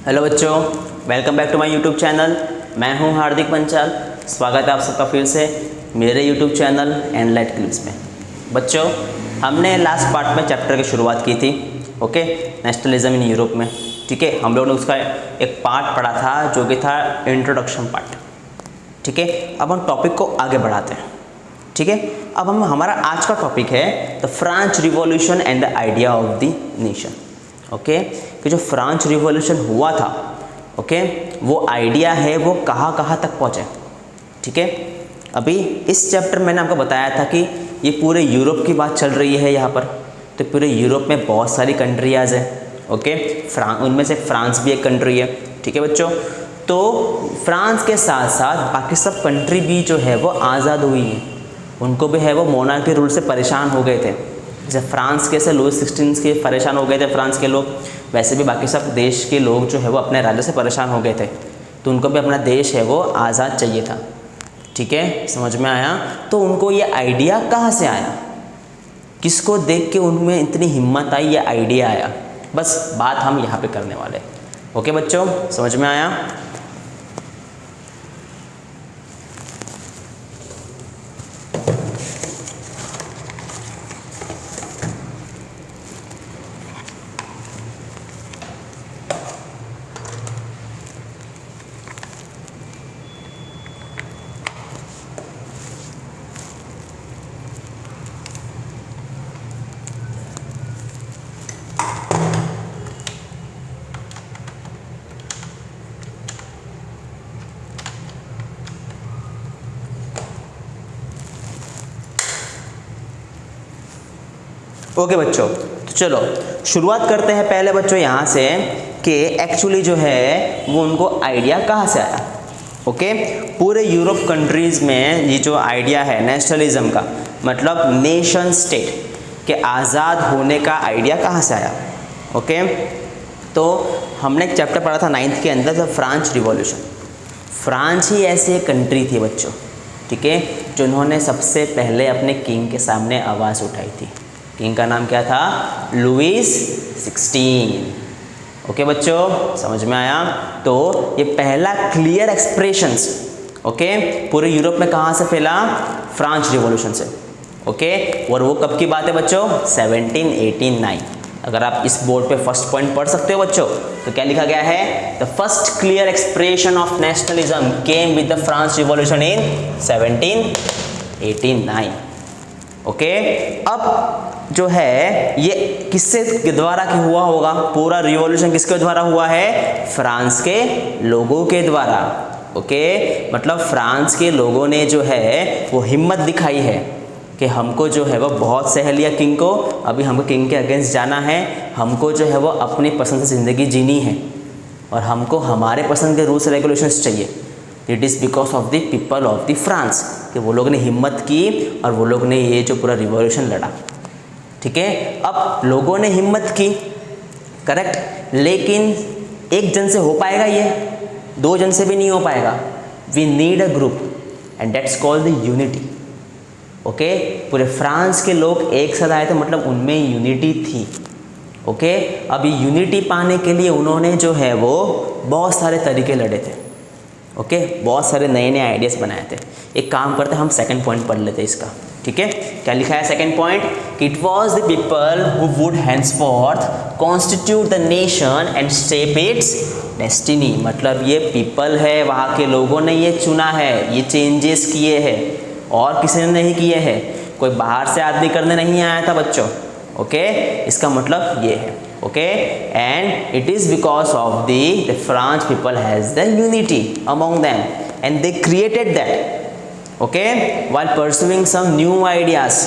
Hello बच्चों, welcome back to my YouTube channel. मैं हूं हार्दिक पंचाल। स्वागत है आप सबका फिर से मेरे यूट्यूब चैनल एनलाइट क्लिप्स में। बच्चों, हमने लास्ट पार्ट में चैप्टर की शुरुआत की थी, ओके, नेशनलिज्म इन यूरोप में। ठीक है, हम लोगों ने उसका एक पार्ट पढ़ा था जो कि था इंट्रोडक्शन पार्ट। ठीक है, अब हम टॉपिक को आगे बढ़ाते हैं। ठीक है, अब हमारा आज का टॉपिक है the French revolution and the idea of the nation. Okay, कि जो फ्रेंच रिवॉल्यूशन हुआ था, ओके, वो आइडिया है वो कहाँ कहाँ तक पहुँचे। ठीक है, अभी इस चैप्टर में मैंने आपको बताया था कि ये पूरे यूरोप की बात चल रही है यहाँ पर। तो पूरे यूरोप में बहुत सारी कंट्रियाज़ हैं, ओके, उनमें से फ्रांस भी एक कंट्री है। ठीक है बच्चों, तो फ्रांस के साथ साथ बाकी सब कंट्री भी जो है वो आज़ाद हुई है। उनको भी है वो मोनार्की रूल से परेशान हो गए थे। जैसे फ्रांस के से लुई 16 के परेशान हो गए थे फ्रांस के लोग, वैसे भी बाकी सब देश के लोग जो है वो अपने राज्य से परेशान हो गए थे। तो उनको भी अपना देश है वो आज़ाद चाहिए था। ठीक है, समझ में आया? तो उनको ये आइडिया कहाँ से आया, किसको देख के उनमें इतनी हिम्मत आई, ये आइडिया आया, बस बात हम यहाँ पे करने वाले। ओके बच्चों, समझ में आया? ओके बच्चों, तो चलो शुरुआत करते हैं पहले बच्चों यहाँ से कि एक्चुअली जो है वो उनको आइडिया कहाँ से आया। ओके, पूरे यूरोप कंट्रीज़ में ये जो आइडिया है नेशनलिज्म का, मतलब नेशन स्टेट के आज़ाद होने का आइडिया कहाँ से आया। ओके, तो हमने एक चैप्टर पढ़ा था 9th के अंदर, द फ्रेंच रिवॉल्यूशन। फ्रांस ही ऐसी एक कंट्री थी बच्चों, ठीक है, जिन्होंने सबसे पहले अपने किंग के सामने आवाज़ उठाई थी। किंग का नाम क्या था? लुईस 16। ओके बच्चों, समझ में आया? तो ये पहला क्लियर एक्सप्रेशंस, ओके, पूरे यूरोप में कहाँ से फैला? फ्रेंच रिवॉल्यूशन से। ओके, और वो कब की बात है बच्चों? 1789। अगर आप इस बोर्ड पे फर्स्ट पॉइंट पढ़ सकते हो बच्चों, तो क्या लिखा गया है? The first clear expression of nationalism came with the French revolution in 1789। Okay, अब जो है ये किससे द्वारा हुआ होगा? पूरा रिवॉल्यूशन किसके द्वारा हुआ है? फ्रांस के लोगों के द्वारा। ओके, मतलब फ्रांस के लोगों ने जो है वो हिम्मत दिखाई है कि हमको जो है वो बहुत सह लिया किंग को, अभी हमको किंग के अगेंस्ट जाना है, हमको जो है वो अपनी पसंद से ज़िंदगी जीनी है और हमको हमारे पसंद के रूल्स रेगुलेशंस चाहिए। It is because of the people of the France, कि वो लोग ने हिम्मत की और वो लोग ने ये जो पूरा रिवॉल्यूशन लड़ा। ठीक है, अब लोगों ने हिम्मत की, करेक्ट, लेकिन एक जन से हो पाएगा ये? 2 जन से भी नहीं हो पाएगा। We need a group and that's called the unity. Okay, पूरे फ्रांस के लोग एक साथ आए थे, मतलब उनमें यूनिटी थी। ओके, अब ये यूनिटी पाने के लिए उन्होंने जो है वो बहुत सारे तरीके लड़े थे। ओके, बहुत सारे नए नए आइडियाज़ बनाए थे। एक काम करते हैं, हम सेकंड पॉइंट पढ़ लेते हैं इसका। ठीक है, क्या लिखा है second point? It was the people who would henceforth constitute the nation and shape its destiny. मतलब ये पीपल है, वहाँ के लोगों ने ये चुना है, ये चेंजेस किए हैं और किसी ने नहीं किए हैं। कोई बाहर से आदमी करने नहीं आया था बच्चों। ओके, इसका मतलब ये है। Okay, and it is because of the French people has the unity among them and they created that. Okay, while pursuing some new ideas,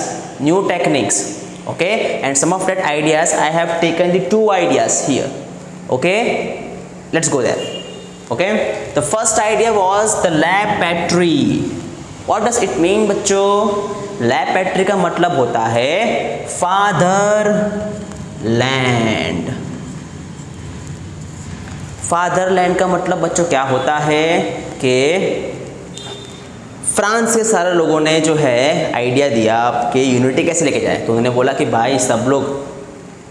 new techniques. Okay, and some of that ideas I have taken the 2 ideas here. Okay, let's go there. Okay, the first idea was the lab patrie. What does it mean बच्चों? lab patrie का मतलब होता है father land. father land का मतलब बच्चों क्या होता है कि फ्रांस के सारे लोगों ने जो है आइडिया दिया कि यूनिटी कैसे लेके जाए। तो उन्होंने बोला कि भाई सब लोग,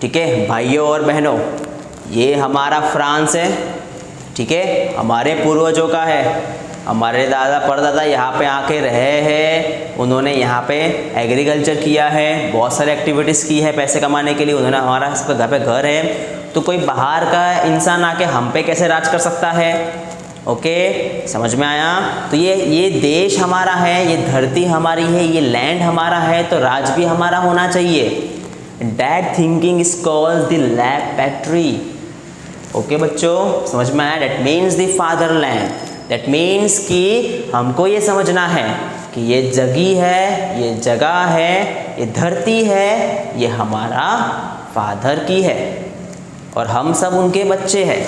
ठीक है भाइयों और बहनों, ये हमारा फ्रांस है, ठीक है, हमारे पूर्वजों का है, हमारे दादा परदादा यहाँ पे आके रहे हैं, उन्होंने यहाँ पे एग्रीकल्चर किया है, बहुत सारे एक्टिविटीज़ की है पैसे कमाने के लिए, उन्होंने हमारा इस पर घर पे घर है, तो कोई बाहर का इंसान आके हम पे कैसे राज कर सकता है। ओके, समझ में आया। तो ये देश हमारा है, ये धरती हमारी है, ये लैंड हमारा है, तो राज भी हमारा होना चाहिए। That thinking is called the land patrie. Okay बच्चों, समझ में आया। That means the fatherland. That means कि हमको ये समझना है कि ये जगह है, ये जगह है, ये धरती है, ये हमारा फादर की है और हम सब उनके बच्चे हैं।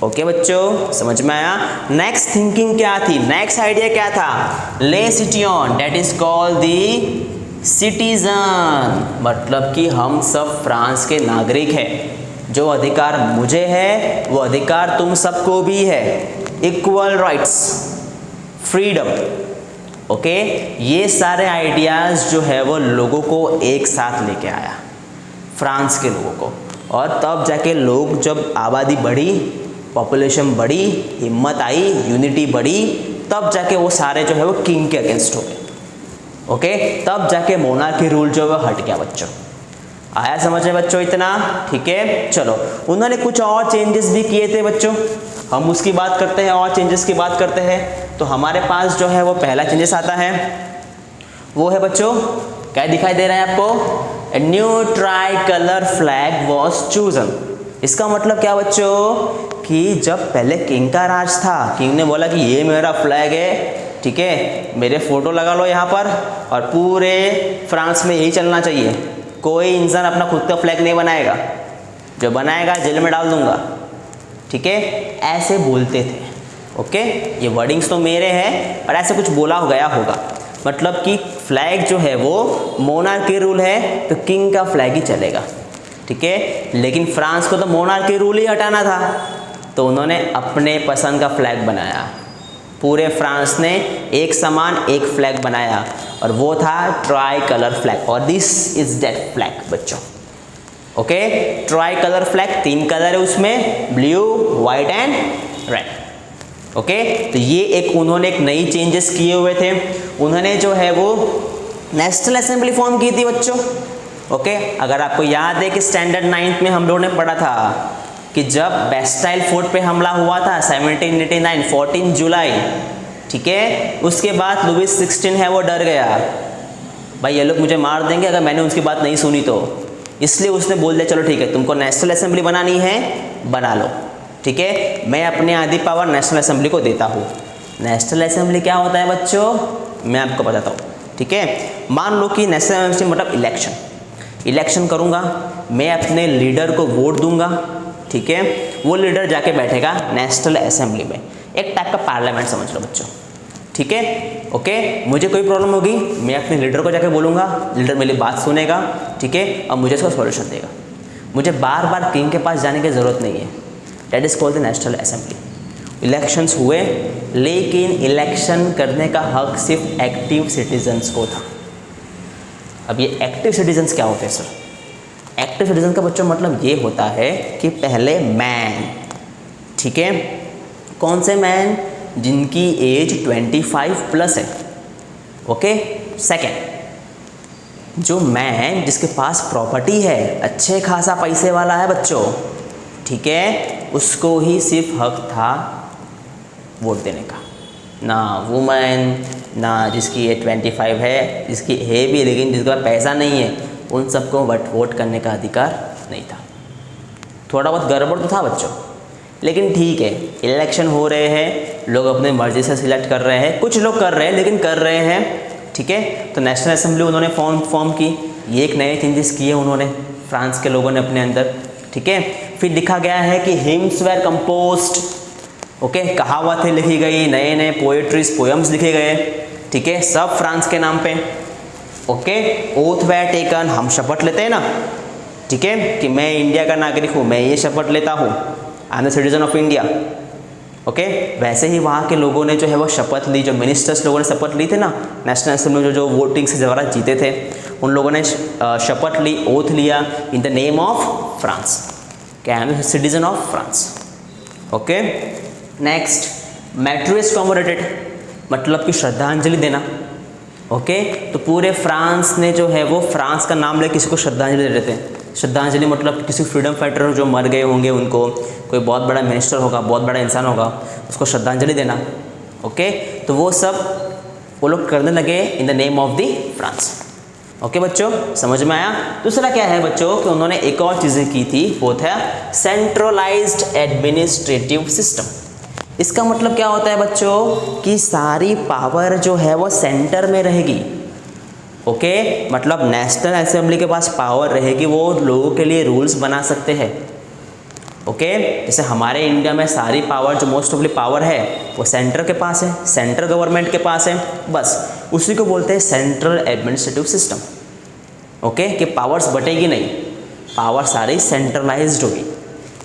ओके बच्चों, समझ में आया। नेक्स्ट थिंकिंग क्या थी, नेक्स्ट आइडिया क्या था, ले citizen, that is called the citizen, मतलब कि हम सब फ्रांस के नागरिक हैं। जो अधिकार मुझे है वो अधिकार तुम सबको भी है। Equal rights, freedom. ओके, ये सारे आइडियाज़ जो है वो लोगों को एक साथ लेके आया, फ्रांस के लोगों को, और तब जाके लोग जब आबादी बढ़ी, पॉपुलेशन बढ़ी, हिम्मत आई, यूनिटी बढ़ी, तब जाके वो सारे जो है वो किंग के अगेंस्ट हो गए। ओके, तब जाके मोनार्की रूल जो है वो हट गया। बच्चों आया समझ में बच्चों इतना, ठीक है। चलो, उन्होंने कुछ और चेंजेस भी किए थे बच्चों, हम उसकी बात करते हैं, और चेंजेस की बात करते हैं। तो हमारे पास जो है वो पहला चेंजेस आता है, वो है बच्चों, क्या दिखाई दे रहा है आपको, a new try colour flag was chosen. इसका मतलब क्या बच्चों, कि जब पहले किंग का राज था, किंग ने बोला कि ये मेरा फ्लैग है, ठीक है, मेरे फोटो लगा लो यहाँ पर, और पूरे फ्रांस में यही चलना चाहिए, कोई इंसान अपना खुद का फ्लैग नहीं बनाएगा, जो बनाएगा जेल में डाल दूंगा, ठीक है, ऐसे बोलते थे। ओके, ये वर्डिंग्स तो मेरे हैं, पर ऐसे कुछ बोला गया होगा, मतलब कि फ्लैग जो है वो मोनार्की रूल है तो किंग का फ्लैग ही चलेगा, ठीक है। लेकिन फ्रांस को तो मोनार्की रूल ही हटाना था, तो उन्होंने अपने पसंद का फ्लैग बनाया। पूरे फ्रांस ने एक समान एक फ्लैग बनाया, और वो था ट्राई कलर फ्लैग, और दिस इज दैट फ्लैग बच्चों। Okay, try colour flag, 3 colour है उसमें, blue, white and red. Okay, तो ये एक उन्होंने एक नई चेंजेस किए हुए थे। उन्होंने जो है वो नेशनल असेंबली फॉर्म की थी बच्चों। ओके, अगर आपको याद है कि स्टैंडर्ड 9th में हम लोगों ने पढ़ा था कि जब बेस्टाइल फोर्ट पे हमला हुआ था 1789, 14 जुलाई, ठीक है, उसके बाद लुइस 16 है वो डर गया, भाई ये लोग मुझे मार देंगे अगर मैंने उनकी बात नहीं सुनी तो, इसलिए उसने बोल दिया चलो ठीक है, तुमको नेशनल असेंबली बनानी है, बना लो, ठीक है, मैं अपने आधी पावर नेशनल असेंबली को देता हूँ। नेशनल असेंबली क्या होता है बच्चों, मैं आपको बताता हूँ, ठीक है। मान लो कि नेशनल असेंबली मतलब इलेक्शन करूँगा, मैं अपने लीडर को वोट दूंगा, ठीक है, वो लीडर जाके बैठेगा नेशनल असेंबली में, एक टाइप का पार्लियामेंट समझ लो बच्चों, ठीक है। ओके, मुझे कोई प्रॉब्लम होगी, मैं अपने लीडर को जाके बोलूँगा, लीडर मेरी बात सुनेगा, ठीक है, और मुझे इसका सॉल्यूशन देगा, मुझे बार बार किंग के पास जाने की ज़रूरत नहीं है। That is called the national assembly. Elections हुए, लेकिन इलेक्शन करने का हक सिर्फ एक्टिव सिटीजन्स को था। अब ये एक्टिव सिटीजन्स क्या होते हैं सर? एक्टिव सिटीजन का बच्चों मतलब ये होता है कि पहले मैन, ठीक है, कौन से मैन, जिनकी एज 25 प्लस है। ओके, सेकेंड, जो मैन जिसके पास प्रॉपर्टी है, अच्छे खासा पैसे वाला है बच्चों, ठीक है, उसको ही सिर्फ हक था वोट देने का, ना वुमेन, ना जिसकी एज 25 है, जिसकी है भी लेकिन जिसके पास पैसा नहीं है, उन सबको वोट करने का अधिकार नहीं था। थोड़ा बहुत गड़बड़ तो था बच्चों, लेकिन ठीक है, इलेक्शन हो रहे हैं, लोग अपने मर्जी से सिलेक्ट कर रहे हैं, कुछ लोग कर रहे हैं लेकिन कर रहे हैं, ठीक है। तो नेशनल असेंबली उन्होंने फॉर्म की, ये एक नए चेंजेस किए उन्होंने फ्रांस के लोगों ने अपने अंदर, ठीक है। फिर लिखा गया है कि हिम्स वेर कंपोज्ड, ओके, कहावतें लिखी गई, नए नए पोएट्रीज, पोएम्स लिखे गए, ठीक है, सब फ्रांस के नाम पे। ओके, ओथ वेर टेकन, हम शपथ लेते हैं ना, ठीक है, कि मैं इंडिया का नागरिक हूँ, मैं ये शपथ लेता हूँ, आई am the citizen of India. Okay, वैसे ही वहाँ के लोगों ने जो है वो शपथ ली, जो मिनिस्टर्स लोगों ने शपथ ली थे ना नेशनल असेंबली में, जो वोटिंग से ज़्यादा जीते थे, उन लोगों ने शपथ ली, ओथ लिया, in the name of France, क्या I am the citizen of France. Okay next, martyrs commemorated मतलब कि श्रद्धांजलि देना। ओके तो पूरे फ्रांस ने जो है वो फ्रांस का नाम लेकर किसी को श्रद्धांजलि दे देते हैं। श्रद्धांजलि मतलब किसी फ्रीडम फाइटर जो मर गए होंगे उनको, कोई बहुत बड़ा मिनिस्टर होगा, बहुत बड़ा इंसान होगा, उसको श्रद्धांजलि देना। ओके तो वो सब वो लोग करने लगे इन the name of the France. Okay बच्चों समझ में आया। दूसरा क्या है बच्चों कि उन्होंने एक और चीज़ें की थी, वो था सेंट्रलाइज्ड एडमिनिस्ट्रेटिव सिस्टम। इसका मतलब क्या होता है बच्चों कि सारी पावर जो है वो सेंटर में रहेगी। ओके मतलब नेशनल असेंबली के पास पावर रहेगी, वो लोगों के लिए रूल्स बना सकते हैं। ओके जैसे हमारे इंडिया में सारी पावर जो मोस्ट ऑफली पावर है वो सेंटर के पास है, सेंट्रल गवर्नमेंट के पास है, बस उसी को बोलते हैं सेंट्रल एडमिनिस्ट्रेटिव सिस्टम। ओके कि पावर्स बटेगी नहीं, पावर सारी सेंट्रलाइज्ड होगी,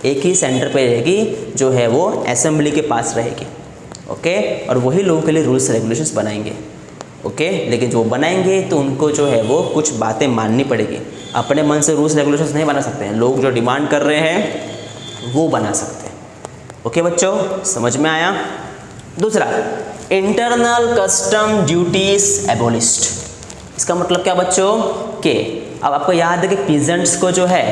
एक ही सेंटर पे रहेगी जो है वो असेंबली के पास रहेगी। ओके और वही लोगों के लिए रूल्स रेगुलेशंस बनाएंगे। ओके लेकिन जो बनाएंगे तो उनको जो है वो कुछ बातें माननी पड़ेगी, अपने मन से रूल्स रेगुलेशंस नहीं बना सकते हैं, लोग जो डिमांड कर रहे हैं वो बना सकते हैं। ओके बच्चों समझ में आया। दूसरा, इंटरनल कस्टम ड्यूटीज एबोलिश्ड। इसका मतलब क्या बच्चों कि अब आपको याद है कि पीजेंट्स को जो है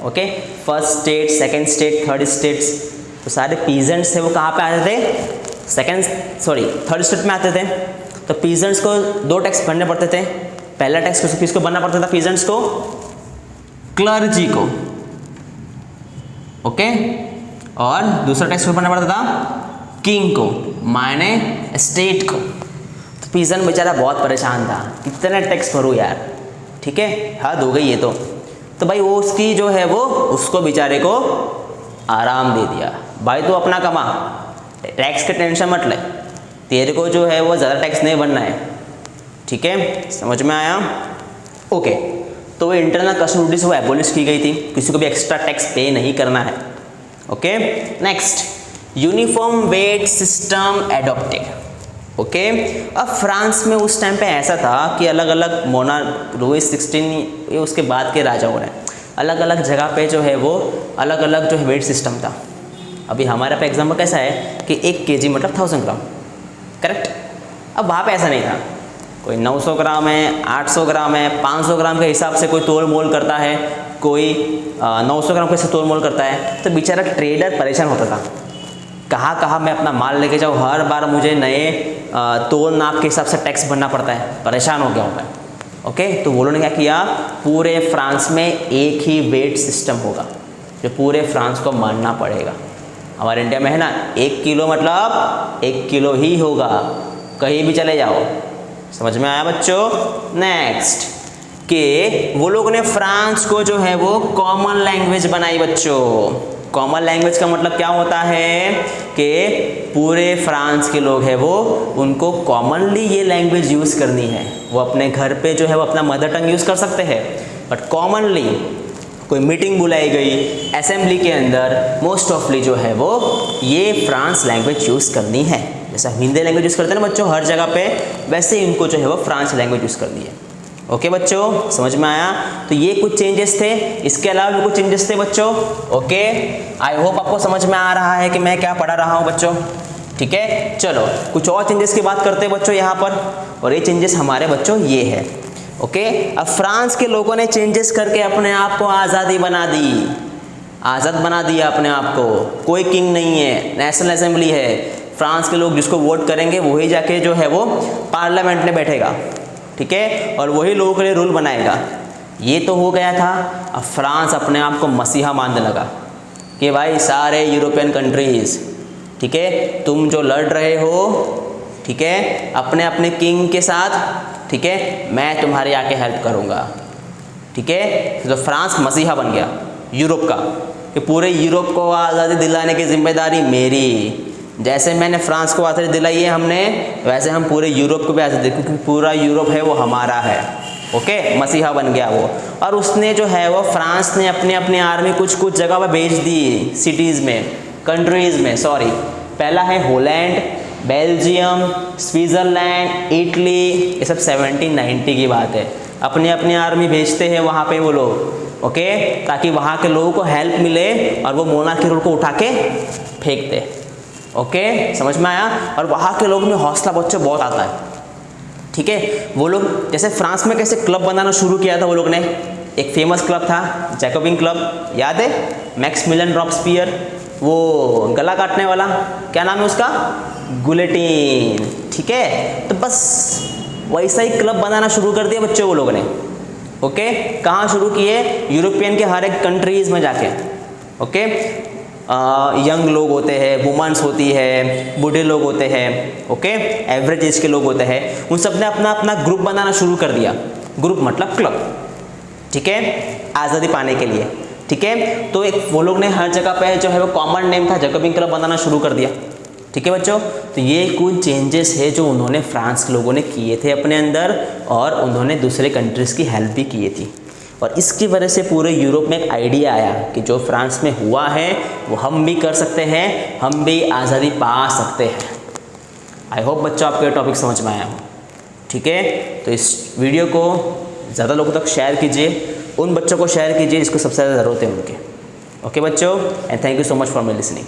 okay first state, second state, third states, तो सारे पीजेंट्स थे वो कहाँ पे आते थे, थर्ड स्टेट में आते थे। तो पीजेंट्स को 2 टैक्स भरने पड़ते थे। पहला टैक्स किसको भरना पड़ता था पीजेंट्स को, क्लर्जी को। ओके और दूसरा टैक्स भरना पड़ता था किंग को, मायने स्टेट को। तो पीजेंट बेचारा बहुत परेशान था, कितना टैक्स भरूँ यार, ठीक है हद हो गई ये तो भाई वो उसकी जो है वो उसको बेचारे को आराम दे दिया, भाई तू अपना कमा, टैक्स की टेंशन मत ले, तेरे को जो है वो ज़्यादा टैक्स नहीं भरना है। ठीक है समझ में आया। ओके तो वो इंटरनल कस्टम ड्यूटीज वो एबोलिश की गई थी, किसी को भी एक्स्ट्रा टैक्स पे नहीं करना है। Okay next, uniform weight system adopted. Okay अब फ्रांस में उस टाइम पे ऐसा था कि अलग अलग मोनार्क, लुइस 16 ये उसके बाद के राजाओं ने अलग अलग जगह पे जो है वो अलग अलग जो है वेट सिस्टम था। अभी हमारे पे एग्जाम्पल कैसा है कि 1 kg मतलब 1000 ग्राम, करेक्ट। अब वहाँ पे ऐसा नहीं था, कोई 900 ग्राम है, 800 ग्राम है, 500 ग्राम के हिसाब से कोई तोल मोल करता है, कोई 900 ग्राम कैसे तोल मोल करता है। तो बेचारा ट्रेडर परेशान होता था, कहाँ मैं अपना माल लेके जाऊँ, हर बार मुझे नए तोल नाप के हिसाब से टैक्स भरना पड़ता है, परेशान हो गया हूँ मैं। ओके तो वो लोगों ने क्या किया, पूरे फ्रांस में एक ही वेट सिस्टम होगा जो पूरे फ्रांस को मानना पड़ेगा। हमारे इंडिया में है ना 1 किलो मतलब 1 किलो ही होगा, कहीं भी चले जाओ। समझ में आया बच्चों। नेक्स्ट कि वो लोगों ने फ्रांस को जो है वो कॉमन लैंग्वेज बनाई बच्चों। कॉमन लैंग्वेज का मतलब क्या होता है कि पूरे फ्रांस के लोग हैं वो उनको कॉमनली ये लैंग्वेज यूज़ करनी है। वो अपने घर पे जो है वो अपना मदर टंग यूज़ कर सकते हैं, बट कॉमनली कोई मीटिंग बुलाई गई असेंबली के अंदर, मोस्ट ऑफली जो है वो ये फ्रांस लैंग्वेज यूज़ करनी है। जैसा हिंदी लैंग्वेज यूज़ करते हैं ना बच्चों हर जगह पे, वैसे ही इनको जो है वो फ्रांस लैंग्वेज यूज़ करनी है। ओके बच्चों समझ में आया। तो ये कुछ चेंजेस थे, इसके अलावा भी कुछ चेंजेस थे बच्चों। ओके आई होप आपको समझ में आ रहा है कि मैं क्या पढ़ा रहा हूँ बच्चों। ठीक है चलो कुछ और चेंजेस की बात करते हैं बच्चों यहाँ पर, और ये चेंजेस हमारे बच्चों ये है। ओके अब फ्रांस के लोगों ने चेंजेस करके अपने आप को आज़ादी बना दी, आज़ाद बना दिया अपने आप को। कोई किंग नहीं है, नेशनल असेंबली है, फ्रांस के लोग जिसको वोट करेंगे वही जाके जो है वो पार्लियामेंट में बैठेगा। ठीक है और वही लोगों के लिए रूल बनाएगा। ये तो हो गया था। अब फ्रांस अपने आप को मसीहा मानने लगा कि भाई सारे यूरोपियन कंट्रीज़, ठीक है तुम जो लड़ रहे हो, ठीक है अपने अपने किंग के साथ, ठीक है मैं तुम्हारी आके हेल्प करूँगा। ठीक है तो फ्रांस मसीहा बन गया यूरोप का, कि पूरे यूरोप को आज़ादी दिलाने की जिम्मेदारी मेरी। जैसे मैंने फ्रांस को आज़ादी दिलाई है हमने, वैसे हम पूरे यूरोप को भी आज़ादी, क्योंकि पूरा यूरोप है वो हमारा है। ओके मसीहा बन गया वो। और उसने जो है वो फ्रांस ने अपने अपने आर्मी कुछ जगह पर भेज दी, सिटीज़ में, कंट्रीज़ में सॉरी। पहला है होलैंड, बेल्जियम, स्विट्ज़रलैंड, इटली, ये सब 1790 की बात है। अपनी अपनी आर्मी भेजते हैं वहाँ पे वो लोग, ओके, ताकि वहाँ के लोगों को हेल्प मिले और वो मोनार्की रूल को उठा के फेंक दे। ओके, समझ में आया। और वहाँ के लोग में हौसला बच्चों बहुत आता है, ठीक है। वो लोग जैसे फ्रांस में कैसे क्लब बनाना शुरू किया था वो लोग ने, एक फेमस क्लब था जैकोबिन क्लब, याद है, मैक्सिमिलियन रॉबस्पियर, वो गला काटने वाला, क्या नाम है उसका, गुलेटिन, ठीक है। तो बस वैसा ही क्लब बनाना शुरू कर दिया बच्चों वो लोगों ने। ओके, कहाँ शुरू किए, यूरोपियन के हर एक कंट्रीज़ में जाके। ओके, यंग लोग होते हैं, वुमेन्स होती है, बूढ़े लोग होते हैं, ओके, एवरेज एज के लोग होते हैं, उन सब ने अपना अपना ग्रुप बनाना शुरू कर दिया। ग्रुप मतलब क्लब, ठीक है, आज़ादी पाने के लिए, ठीक है। तो एक वो लोग ने हर जगह पे जो है वो कॉमन नेम था जैकोबिन क्लब बनाना शुरू कर दिया, ठीक है बच्चों। तो ये कुछ चेंजेस है जो उन्होंने फ्रांस के लोगों ने किए थे अपने अंदर, और उन्होंने दूसरे कंट्रीज़ की हेल्प भी की थी, और इसकी वजह से पूरे यूरोप में एक आइडिया आया कि जो फ्रांस में हुआ है वो हम भी कर सकते हैं, हम भी आज़ादी पा सकते हैं। आई होप बच्चों आपको ये टॉपिक समझ में आया हो, ठीक है। तो इस वीडियो को ज़्यादा लोगों तक शेयर कीजिए, उन बच्चों को शेयर कीजिए जिसको सबसे ज़्यादा ज़रूरत है उनके। ओके बच्चों, and thank you so much for my listening.